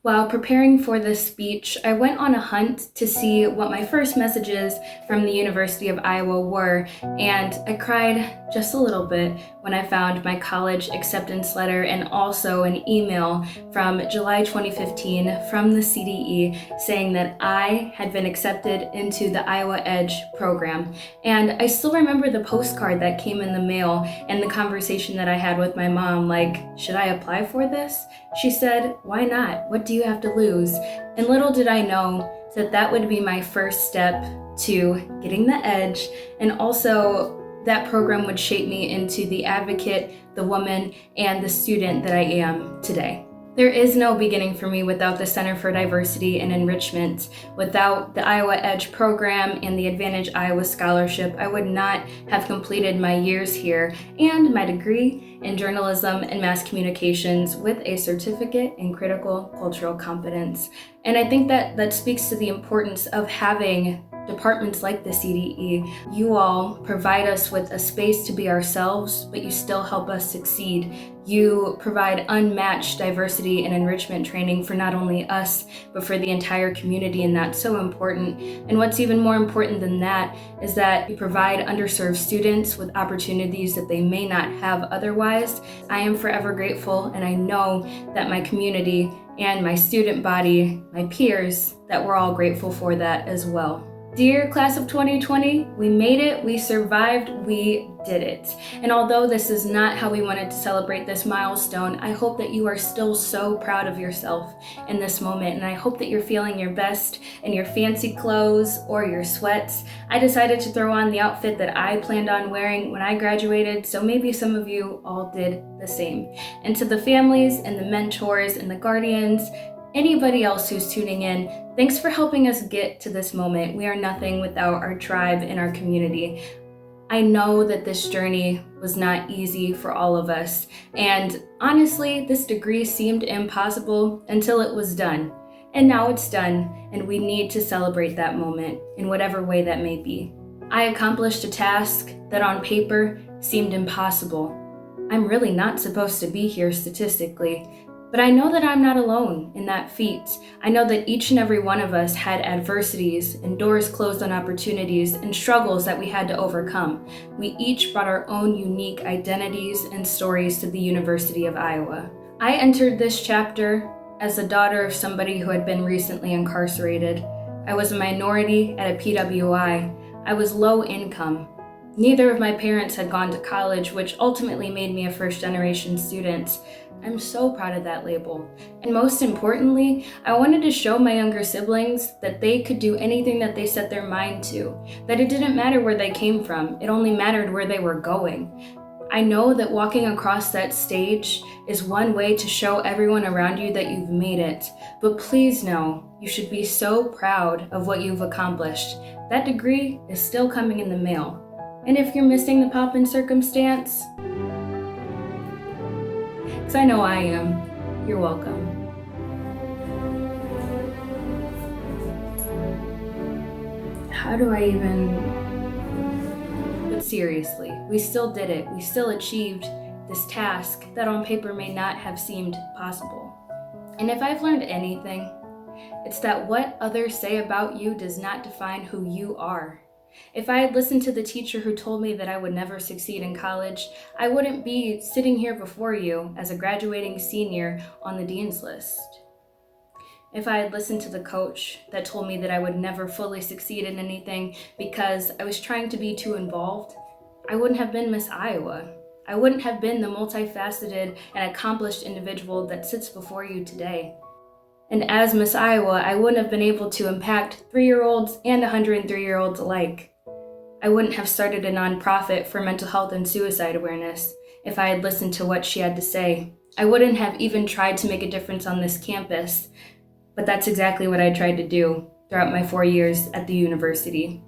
While preparing for this speech, I went on a hunt to see what my first messages from the University of Iowa were, and I cried just a little bit when I found my college acceptance letter and also an email from July 2015 from the CDE saying that I had been accepted into the Iowa Edge program. And I still remember the postcard that came in the mail and the conversation that I had with my mom, like, should I apply for this? She said, why not? What do you have to lose? And little did I know that that would be my first step to getting the edge, and also that program would shape me into the advocate, the woman, and the student that I am today. There is no beginning for me without the Center for Diversity and Enrichment. Without the Iowa Edge program and the Advantage Iowa Scholarship, I would not have completed my years here and my degree in journalism and mass communications with a certificate in critical cultural competence. And I think that speaks to the importance of having departments like the CDE. You all provide us with a space to be ourselves, but you still help us succeed. You provide unmatched diversity and enrichment training for not only us, but for the entire community, and that's so important. And what's even more important than that is that you provide underserved students with opportunities that they may not have otherwise. I am forever grateful, and I know that my community and my student body, my peers, that we're all grateful for that as well. Dear class of 2020, we made it, we survived, we did it. And although this is not how we wanted to celebrate this milestone, I hope that you are still so proud of yourself in this moment. And I hope that you're feeling your best in your fancy clothes or your sweats. I decided to throw on the outfit that I planned on wearing when I graduated, so maybe some of you all did the same. And to the families and the mentors and the guardians, anybody else who's tuning in, thanks for helping us get to this moment. We are nothing without our tribe and our community. I know that this journey was not easy for all of us, and honestly, this degree seemed impossible until it was done. And now it's done, and we need to celebrate that moment in whatever way that may be. I accomplished a task that on paper seemed impossible. I'm really not supposed to be here statistically, but I know that I'm not alone in that feat. I know that each and every one of us had adversities and doors closed on opportunities and struggles that we had to overcome. We each brought our own unique identities and stories to the University of Iowa. I entered this chapter as the daughter of somebody who had been recently incarcerated. I was a minority at a PWI. I was low income. Neither of my parents had gone to college, which ultimately made me a first-generation student. I'm so proud of that label. And most importantly, I wanted to show my younger siblings that they could do anything that they set their mind to, that it didn't matter where they came from, it only mattered where they were going. I know that walking across that stage is one way to show everyone around you that you've made it, but please know, you should be so proud of what you've accomplished. That degree is still coming in the mail. And if you're missing the pomp and circumstance, because I know I am, you're welcome. How do I even... But seriously, we still did it. We still achieved this task that on paper may not have seemed possible. And if I've learned anything, it's that what others say about you does not define who you are. If I had listened to the teacher who told me that I would never succeed in college, I wouldn't be sitting here before you as a graduating senior on the dean's list. If I had listened to the coach that told me that I would never fully succeed in anything because I was trying to be too involved, I wouldn't have been Miss Iowa. I wouldn't have been the multifaceted and accomplished individual that sits before you today. And as Miss Iowa, I wouldn't have been able to impact 3-year-olds and 103-year-olds alike. I wouldn't have started a nonprofit for mental health and suicide awareness if I had listened to what she had to say. I wouldn't have even tried to make a difference on this campus, but that's exactly what I tried to do throughout my 4 years at the university.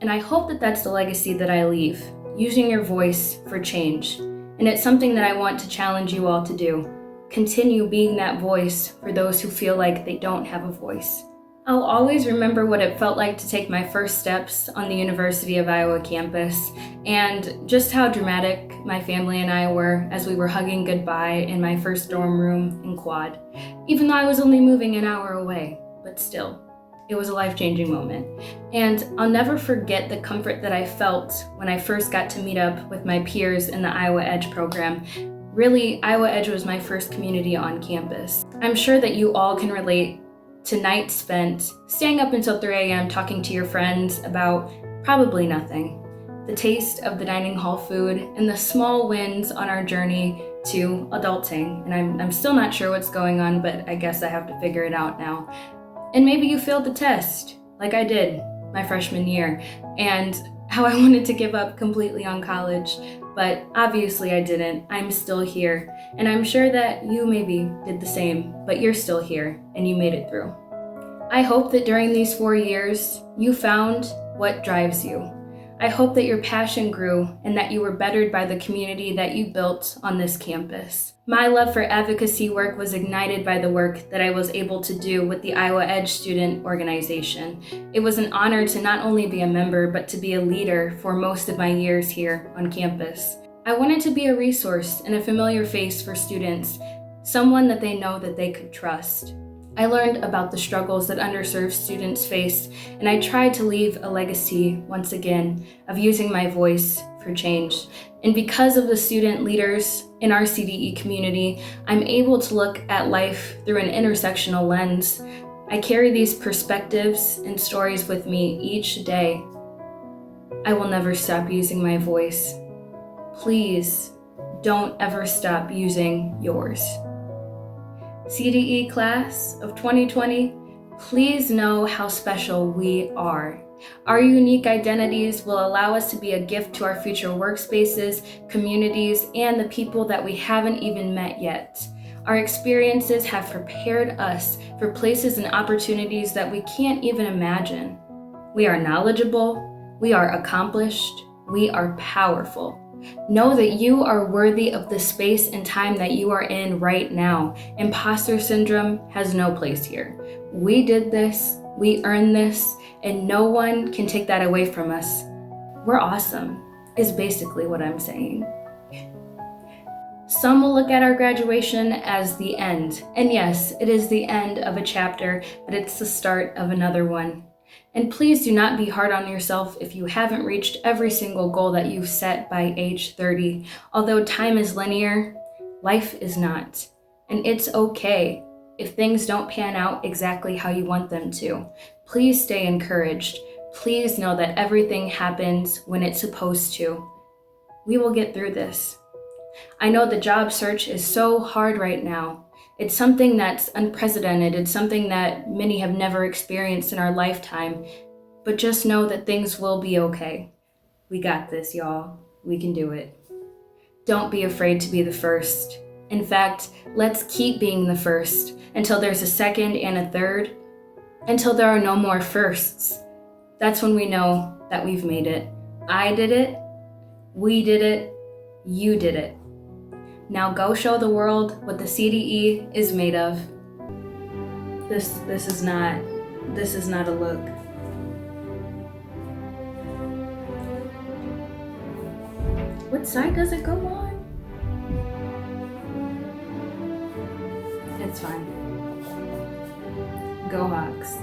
And I hope that that's the legacy that I leave, using your voice for change. And it's something that I want to challenge you all to do. Continue being that voice for those who feel like they don't have a voice. I'll always remember what it felt like to take my first steps on the University of Iowa campus, and just how dramatic my family and I were as we were hugging goodbye in my first dorm room in Quad. even though I was only moving an hour away, but still. It was a life-changing moment. And I'll never forget the comfort that I felt when I first got to meet up with my peers in the Iowa Edge program. Really, Iowa Edge was my first community on campus. I'm sure that you all can relate to nights spent staying up until 3 a.m. talking to your friends about probably nothing. The taste of the dining hall food and the small wins on our journey to adulting. And I'm still not sure what's going on, but I guess I have to figure it out now. And maybe you failed the test, like I did my freshman year, and how I wanted to give up completely on college, but obviously I didn't. I'm still here, and I'm sure that you maybe did the same, but you're still here, and you made it through. I hope that during these 4 years, you found what drives you. I hope that your passion grew and that you were bettered by the community that you built on this campus. My love for advocacy work was ignited by the work that I was able to do with the Iowa Edge Student Organization. It was an honor to not only be a member, but to be a leader for most of my years here on campus. I wanted to be a resource and a familiar face for students, someone that they know that they could trust. I learned about the struggles that underserved students face, and I tried to leave a legacy, once again, of using my voice for change. And because of the student leaders in our CDE community, I'm able to look at life through an intersectional lens. I carry these perspectives and stories with me each day. I will never stop using my voice. Please don't ever stop using yours. CDE class of 2020, please know how special we are. Our unique identities will allow us to be a gift to our future workspaces, communities, and the people that we haven't even met yet. Our experiences have prepared us for places and opportunities that we can't even imagine. We are knowledgeable, we are accomplished, we are powerful. Know that you are worthy of the space and time that you are in right now. Imposter syndrome has no place here. We did this, we earned this, and no one can take that away from us. We're awesome, is basically what I'm saying. Some will look at our graduation as the end. And yes, it is the end of a chapter, but it's the start of another one. And please do not be hard on yourself if you haven't reached every single goal that you've set by age 30. Although time is linear, life is not. And it's okay if things don't pan out exactly how you want them to. Please stay encouraged. Please know that everything happens when it's supposed to. We will get through this. I know the job search is so hard right now. It's something that's unprecedented. It's something that many have never experienced in our lifetime. But just know that things will be okay. We got this, y'all. We can do it. Don't be afraid to be the first. In fact, let's keep being the first until there's a second and a third, until there are no more firsts. That's when we know that we've made it. I did it. We did it. You did it. Now go show the world what the CDE is made of. This is not a look. What side does it go on? It's fine. Go Hawks.